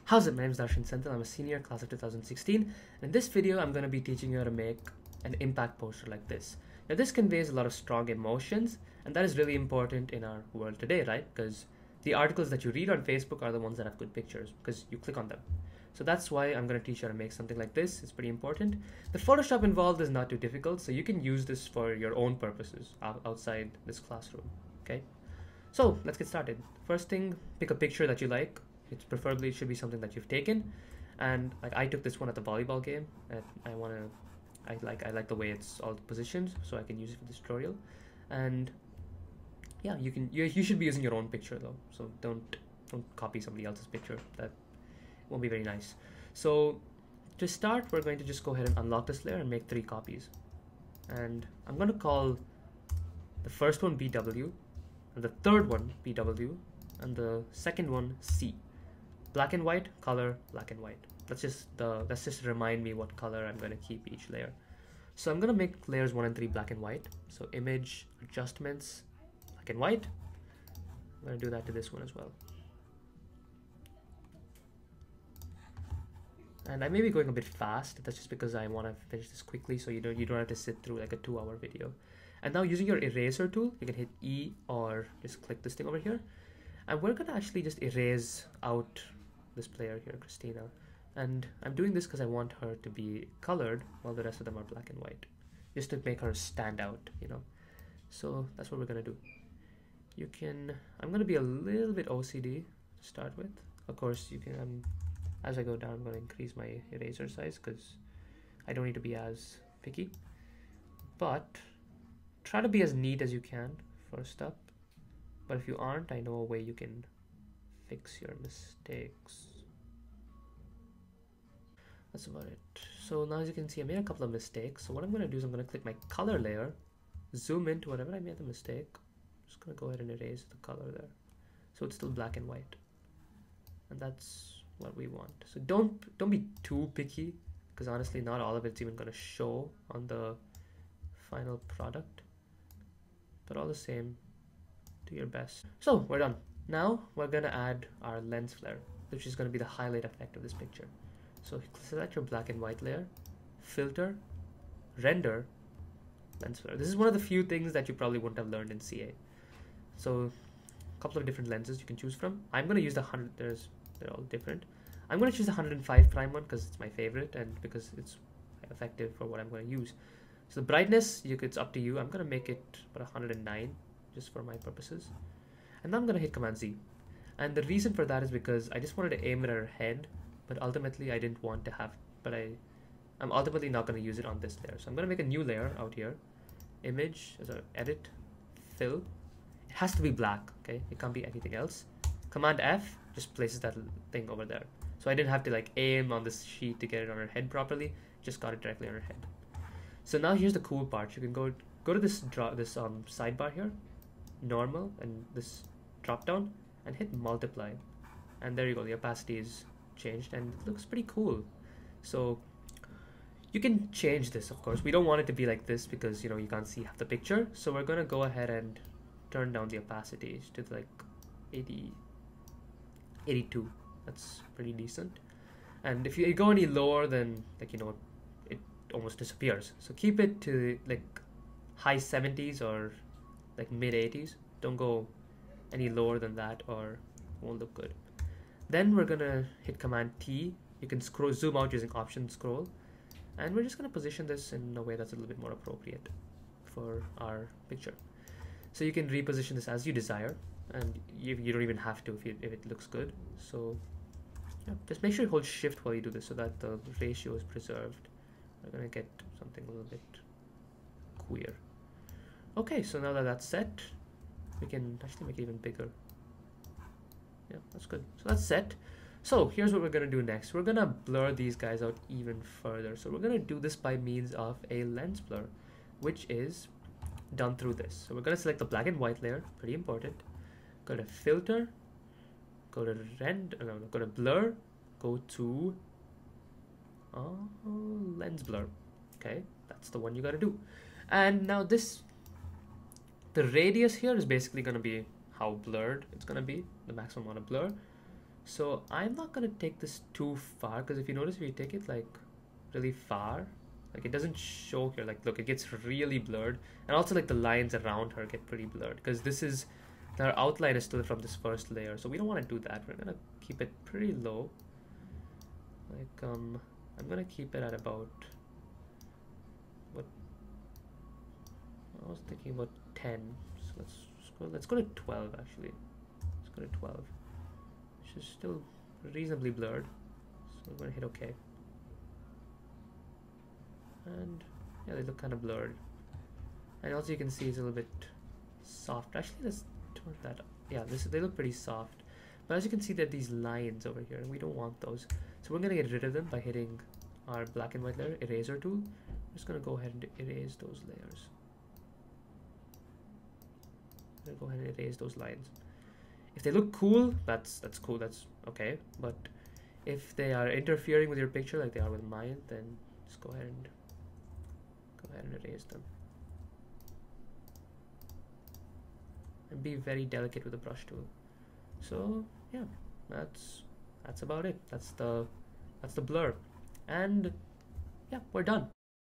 How's it? My name is Darshan Senthil. I'm a senior, class of 2016. And in this video, I'm going to be teaching you how to make an impact poster like this. Now, this conveys a lot of strong emotions, and that is really important in our world today, right? Because the articles that you read on Facebook are the ones that have good pictures, because you click on them. So that's why I'm going to teach you how to make something like this. It's pretty important. The Photoshop involved is not too difficult, so you can use this for your own purposes outside this classroom, okay? So let's get started. First thing, pick a picture that you like. It's preferably should be something that you've taken, and like I took this one at the volleyball game, and I like the way it's all positioned, so I can use it for this tutorial. And yeah, you should be using your own picture though, so don't copy somebody else's picture. That won't be very nice. So to start, we're going to just go ahead and unlock this layer and make 3 copies, and I'm going to call the first one BW, and the third one BW, and the second one C. Black and white, color, black and white. Let's just remind me what color I'm going to keep each layer. So I'm going to make layers 1 and 3 black and white. So image, adjustments, black and white. I'm going to do that to this one as well. And I may be going a bit fast. That's just because I want to finish this quickly, so you don't have to sit through like a 2-hour video. And now using your eraser tool, you can hit E or just click this thing over here. And we're going to actually just erase out this player here, Christina. And I'm doing this because I want her to be colored while the rest of them are black and white, just to make her stand out, you know. So that's what we're going to do. I'm going to be a little bit OCD to start with. Of course, you can, as I go down, I'm going to increase my eraser size because I don't need to be as picky. But try to be as neat as you can first up. But if you aren't, I know a way you can fix your mistakes. That's about it. So now as you can see, I made a couple of mistakes. So what I'm going to do is I'm going to click my color layer, zoom into whatever I made the mistake. I'm just going to go ahead and erase the color there. So it's still black and white. And that's what we want. So don't be too picky, because honestly, not all of it's even going to show on the final product. But all the same, do your best. So we're done. Now we're going to add our lens flare, which is going to be the highlight effect of this picture. So select your black and white layer, filter, render, lens flare. This is one of the few things that you probably wouldn't have learned in CA. So a couple of different lenses you can choose from. I'm going to use the 100, they're all different. I'm going to choose the 105 prime one because it's my favorite and because it's effective for what I'm going to use. So the brightness, it's up to you. I'm going to make it about 109 just for my purposes. And now I'm going to hit Command Z. And the reason for that is because I just wanted to aim at her head, but ultimately I didn't want to have, I'm ultimately not going to use it on this layer. So I'm going to make a new layer out here. Image, edit, fill. It has to be black, okay? It can't be anything else. Command F just places that thing over there. So I didn't have to like aim on this sheet to get it on her head properly. Just got it directly on her head. So now here's the cool part. You can go to this sidebar here, normal, and this drop down, and hit multiply, and there you go. The opacity is changed and it looks pretty cool. So you can change this, of course. We don't want it to be like this because you can't see half the picture. So we're gonna go ahead and turn down the opacity to like 82. That's pretty decent. And if you go any lower, then it almost disappears. So keep it to like high 70s or like mid 80s. Don't go any lower than that or it won't look good. Then we're gonna hit Command T. You can zoom out using Option Scroll, and we're just gonna position this in a way that's a little bit more appropriate for our picture. So you can reposition this as you desire, and you don't even have to if it looks good. So yeah, just make sure you hold Shift while you do this so that the ratio is preserved. We're gonna get something a little bit queer. Okay, so now that that's set, we can actually make it even bigger. Yeah, that's good. So that's set. So here's what we're gonna do next. We're gonna blur these guys out even further. So we're gonna do this by means of a lens blur, which is done through this. So we're gonna select the black and white layer, pretty important. Go to filter, go to go to blur, go to lens blur. Okay, that's the one you gotta do. And now the radius here is basically gonna be how blurred it's gonna be, the maximum amount of blur. So I'm not gonna take this too far, because if you notice, if you take it like really far, like it doesn't show here. Like look, it gets really blurred, and also like the lines around her get pretty blurred, because this is, our outline is still from this first layer, so we don't want to do that. We're gonna keep it pretty low. Like I'm gonna keep it at about, what, I was thinking about 10. So let's go to 12 actually. Let's go to 12. Which is still reasonably blurred. So I'm gonna hit OK. And yeah, they look kind of blurred. And also you can see it's a little bit soft. Actually, let's turn that up. Yeah, they look pretty soft. But as you can see, there are these lines over here, and we don't want those. So we're gonna get rid of them by hitting our black and white layer eraser tool. I'm just gonna go ahead and erase those layers. I'm gonna go ahead and erase those lines. If they look cool, that's cool, that's okay. But if they are interfering with your picture like they are with mine, then just go ahead and erase them. And be very delicate with the brush tool. So yeah, that's about it. That's the blur. And yeah, we're done.